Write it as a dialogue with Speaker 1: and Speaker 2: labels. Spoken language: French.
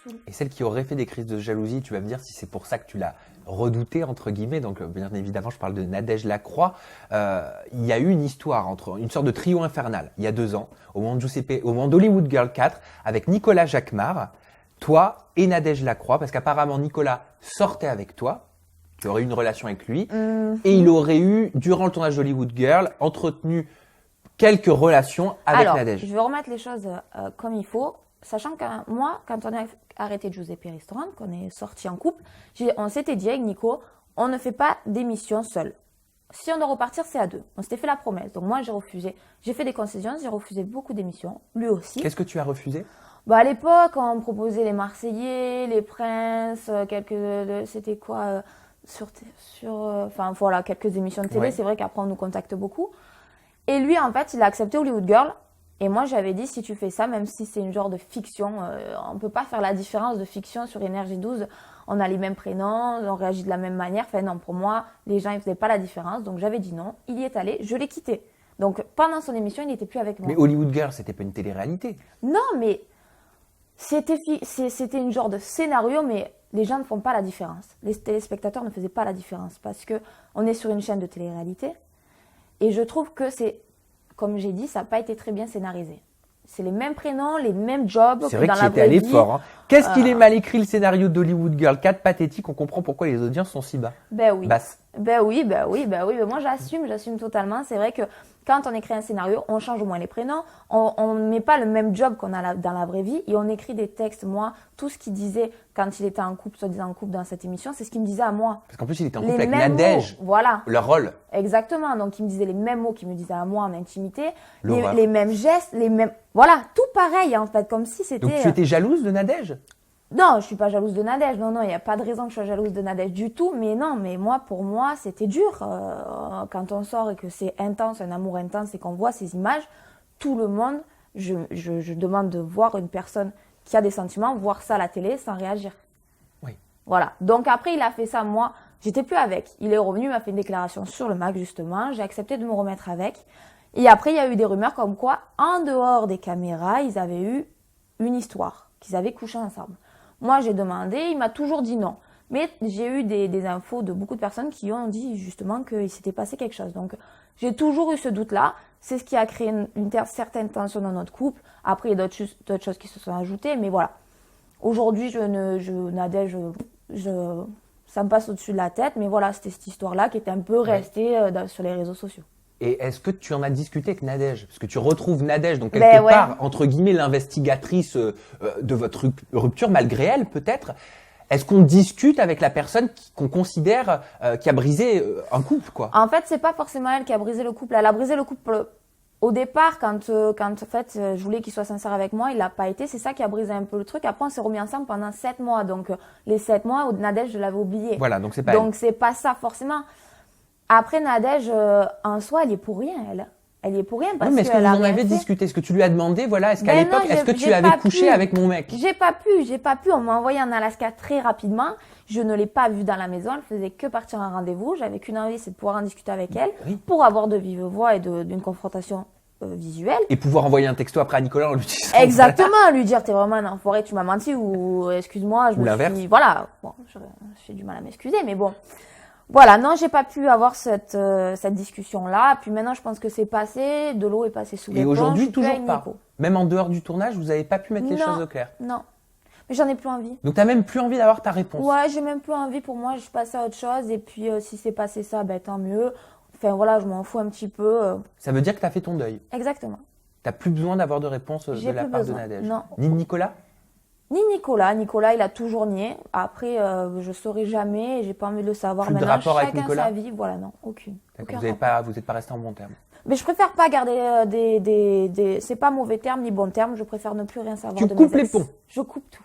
Speaker 1: saoule.
Speaker 2: Et celle qui aurait fait des crises de jalousie, tu vas me dire si c'est pour ça que tu l'as redoutée, entre guillemets. Donc, bien évidemment, je parle de Nadège Lacroix. Il y a eu une histoire entre une sorte de trio infernal, il y a 2 ans, au moment d'Hollywood Girl 4, avec Nicolas Jacquemart, toi et Nadège Lacroix, parce qu'apparemment, Nicolas sortait avec toi. Tu aurais eu une relation avec lui. Et il aurait eu, durant le tournage d'Hollywood Girl, entretenu quelques relations avec Nadège.
Speaker 1: Je vais remettre les choses comme il faut, sachant que moi, quand on a arrêté Giuseppe Restaurant, qu'on est sortis en couple, on s'était dit avec Nico, on ne fait pas d'émission seul. Si on doit repartir, c'est à 2. On s'était fait la promesse. Donc moi, j'ai refusé. J'ai fait des concessions, j'ai refusé beaucoup d'émissions. Lui aussi.
Speaker 2: Qu'est-ce que tu as refusé ?
Speaker 1: À l'époque, on me proposait les Marseillais, les Princes, c'était quoi enfin voilà, quelques émissions de télé.
Speaker 2: Ouais.
Speaker 1: C'est vrai qu'après, on nous contacte beaucoup. Et lui, en fait, il a accepté Hollywood Girl. Et moi, j'avais dit, si tu fais ça, même si c'est une genre de fiction, on peut pas faire la différence de fiction sur Énergie 12. On a les mêmes prénoms, on réagit de la même manière. Enfin non, pour moi, les gens, ils faisaient pas la différence. Donc j'avais dit non. Il y est allé, je l'ai quitté. Donc pendant son émission, il n'était plus avec moi.
Speaker 2: Mais Hollywood Girl, c'était pas une télé-réalité.
Speaker 1: Non, mais c'était une genre de scénario, mais les gens ne font pas la différence. Les téléspectateurs ne faisaient pas la différence parce que on est sur une chaîne de télé-réalité. Et je trouve que comme j'ai dit, ça n'a pas été très bien scénarisé. C'est les mêmes prénoms, les mêmes jobs
Speaker 2: C'est
Speaker 1: que
Speaker 2: vrai
Speaker 1: dans
Speaker 2: que
Speaker 1: la
Speaker 2: tu étais
Speaker 1: vraie
Speaker 2: allé
Speaker 1: vie.
Speaker 2: fort. Hein. Qu'est-ce qu'il est mal écrit le scénario d'Hollywood Girl 4, pathétique, on comprend pourquoi les audiences sont si bas.
Speaker 1: Ben oui.
Speaker 2: Basses.
Speaker 1: Ben oui. Mais moi, j'assume totalement. C'est vrai que quand on écrit un scénario, on change au moins les prénoms. On ne met pas le même job qu'on a dans la vraie vie et on écrit des textes. Moi, tout ce qu'il disait quand il était en couple, soi-disant en couple dans cette émission, c'est ce qu'il me disait à moi.
Speaker 2: Parce qu'en plus, il était en
Speaker 1: Les
Speaker 2: couple avec
Speaker 1: mêmes
Speaker 2: Nadège.
Speaker 1: mots, voilà.
Speaker 2: Leur rôle.
Speaker 1: Exactement. Donc, il me disait les mêmes mots qu'il me disait à moi en intimité.
Speaker 2: L'horreur.
Speaker 1: Les mêmes gestes, les mêmes. Voilà, tout pareil en fait, comme si c'était.
Speaker 2: Donc, tu étais jalouse de Nadège ?
Speaker 1: Non, je suis pas jalouse de Nadège. Non, il n'y a pas de raison que je sois jalouse de Nadège du tout. Mais non, pour moi, c'était dur. Quand on sort et que c'est intense, un amour intense et qu'on voit ces images, tout le monde, je demande de voir une personne qui a des sentiments, voir ça à la télé sans réagir.
Speaker 2: Oui.
Speaker 1: Voilà. Donc après, il a fait ça. Moi, j'étais plus avec. Il est revenu, il m'a fait une déclaration sur le Mac, justement. J'ai accepté de me remettre avec. Et après, il y a eu des rumeurs comme quoi, en dehors des caméras, ils avaient eu une histoire, qu'ils avaient couché ensemble. Moi, j'ai demandé, il m'a toujours dit non. Mais j'ai eu des infos de beaucoup de personnes qui ont dit justement qu'il s'était passé quelque chose. Donc, j'ai toujours eu ce doute-là. C'est ce qui a créé une certaine tension dans notre couple. Après, il y a d'autres choses qui se sont ajoutées. Mais voilà. Aujourd'hui, Nadège, ça me passe au-dessus de la tête. Mais voilà, c'était cette histoire-là qui était un peu restée sur les réseaux sociaux.
Speaker 2: Et est-ce que tu en as discuté avec Nadège ? Parce que tu retrouves Nadège, donc quelque part, entre guillemets, l'investigatrice de votre rupture, malgré elle peut-être. Est-ce qu'on discute avec la personne qu'on considère qui a brisé un couple, quoi ?
Speaker 1: En fait, c'est pas forcément elle qui a brisé le couple. Elle a brisé le couple au départ quand en fait, je voulais qu'il soit sincère avec moi. Il l'a pas été. C'est ça qui a brisé un peu le truc. Après, on s'est remis ensemble pendant 7 mois. Donc, les 7 mois, Nadège, je l'avais oublié.
Speaker 2: Voilà, donc c'est pas
Speaker 1: Donc, c'est pas ça forcément. Après, Nadège, en soi, elle y est pour rien, elle. Elle y est pour rien parce
Speaker 2: oui, mais est-ce que vous en avez discuté ? Est-ce que tu lui as demandé, voilà, est-ce qu'à l'époque, est-ce que tu avais couché avec mon mec ?
Speaker 1: J'ai pas pu. On m'a envoyé en Alaska très rapidement. Je ne l'ai pas vue dans la maison. Elle faisait que partir à un rendez-vous. J'avais qu'une envie, c'est de pouvoir en discuter avec elle pour avoir de vive voix et d'une confrontation visuelle.
Speaker 2: Et pouvoir envoyer un texto après à Nicolas en lui disant.
Speaker 1: Exactement, lui dire t'es vraiment un enfoiré, tu m'as menti ou excuse-moi,
Speaker 2: ou l'inverse.
Speaker 1: Voilà, bon, j'ai du mal à m'excuser, mais bon. Voilà, non, j'ai pas pu avoir cette discussion-là. Puis maintenant, je pense que c'est passé, de l'eau est passée sous les ponts.
Speaker 2: Et aujourd'hui, toujours pas. Même en dehors du tournage, vous avez pas pu mettre les choses au clair.
Speaker 1: Non, mais j'en ai plus envie.
Speaker 2: Donc t'as même plus envie d'avoir ta réponse.
Speaker 1: Ouais, j'ai même plus envie. Pour moi, je passe à autre chose. Et puis, si c'est passé ça, ben tant mieux. Enfin voilà, je m'en fous un petit peu.
Speaker 2: Ça veut dire que t'as fait ton deuil.
Speaker 1: Exactement.
Speaker 2: T'as plus besoin d'avoir de réponse de la part de Nadège.
Speaker 1: Non.
Speaker 2: Ni de Nicolas ?
Speaker 1: Ni Nicolas. Nicolas, il a toujours nié. Après, je saurais jamais et j'ai pas envie de le savoir.
Speaker 2: Plus de
Speaker 1: maintenant,
Speaker 2: rapport avec
Speaker 1: chacun
Speaker 2: Nicolas ?
Speaker 1: sa vie. Voilà, non, aucune.
Speaker 2: Vous n'êtes pas restés en bon terme.
Speaker 1: Mais je préfère pas garder c'est pas mauvais terme ni bon terme. Je préfère ne plus rien savoir de mes ex.
Speaker 2: Tu coupes les ponts.
Speaker 1: Je coupe tout.